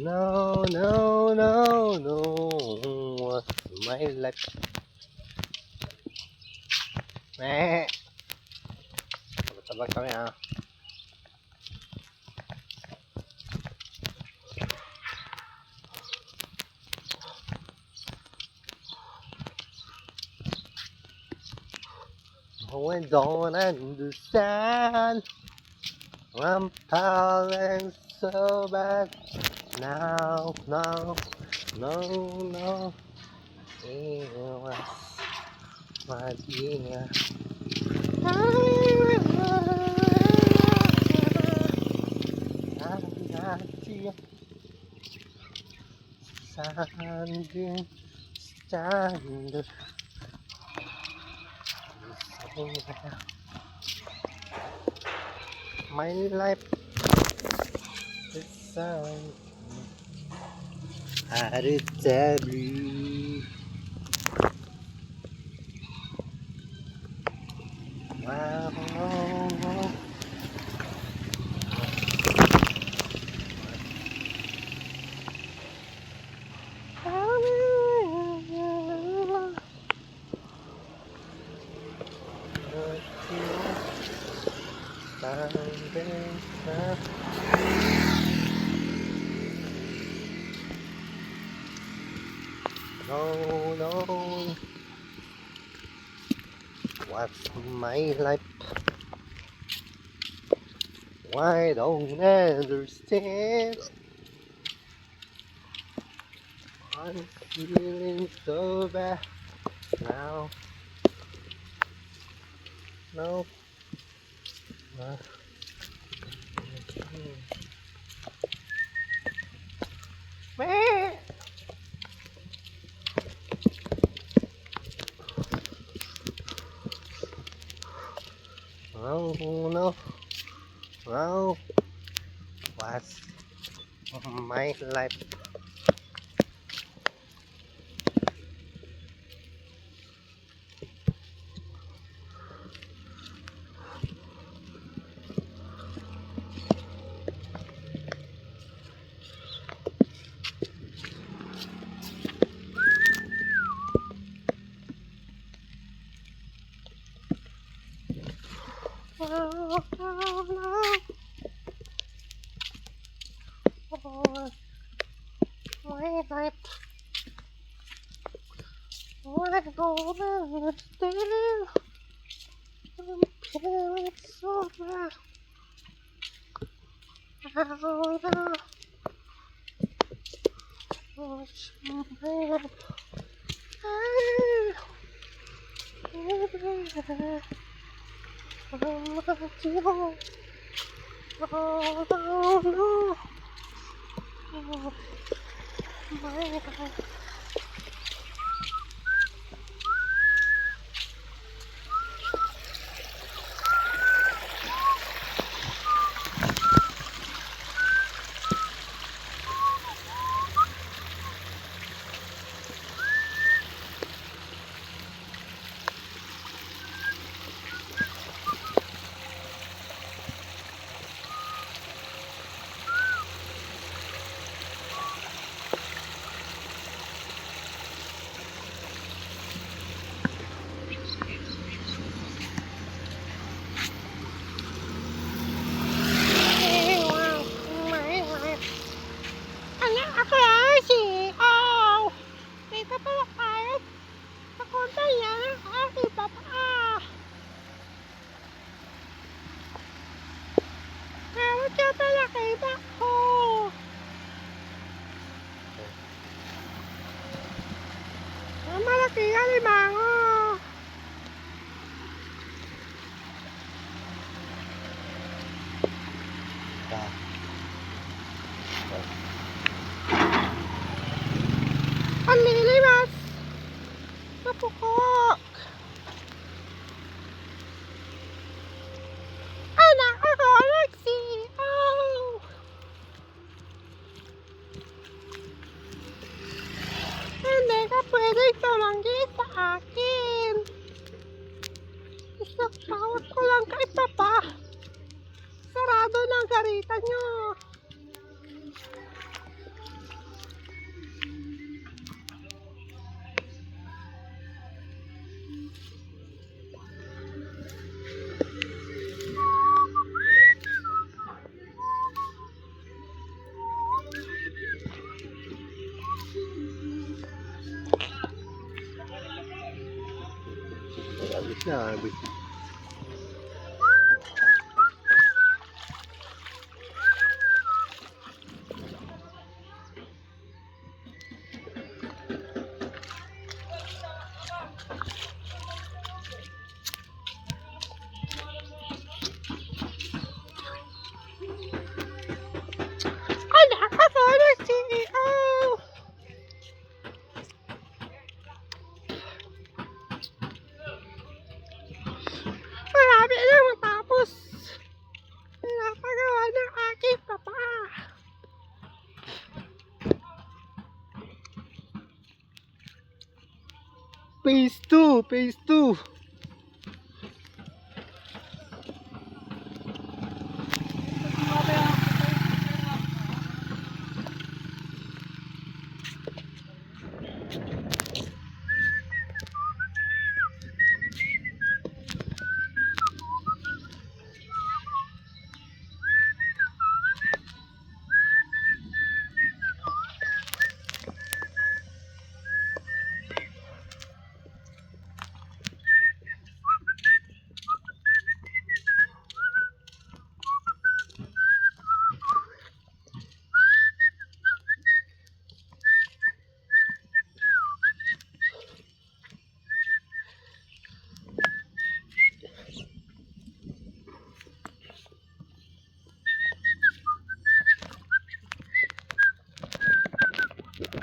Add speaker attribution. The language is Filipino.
Speaker 1: No, no, no, no. What's my life? Meh. Tabag kami ah. Oh, I don't understand. I'm falling so bad. Now, no, no, no. It was my dear. Standing, standing. My life is how to tell you. Wow, wow, no, no. What's my life? Why don't understand? I'm feeling so bad now. No. Meh. No, no, no. What's my life? Oh, no, no. Oh, my life. Why don't understand? I'm feeling so bad. Oh, no. What's my life? Oh, no, no. Oh, my life. Ako lang si dito pala kayo sa konta yan aking papa meron siya pala kita ko ang malaki yan limango ang lilimas napukok anak ako Alexi hindi ka pwedeng tumanggi sa akin isang tawad ko lang kay papa sarado na ang garita nyo Grabe. Anak ako ng CEO! Marami na matapos. Pinapagawa ng aking papa. Phase 2, Phase 2.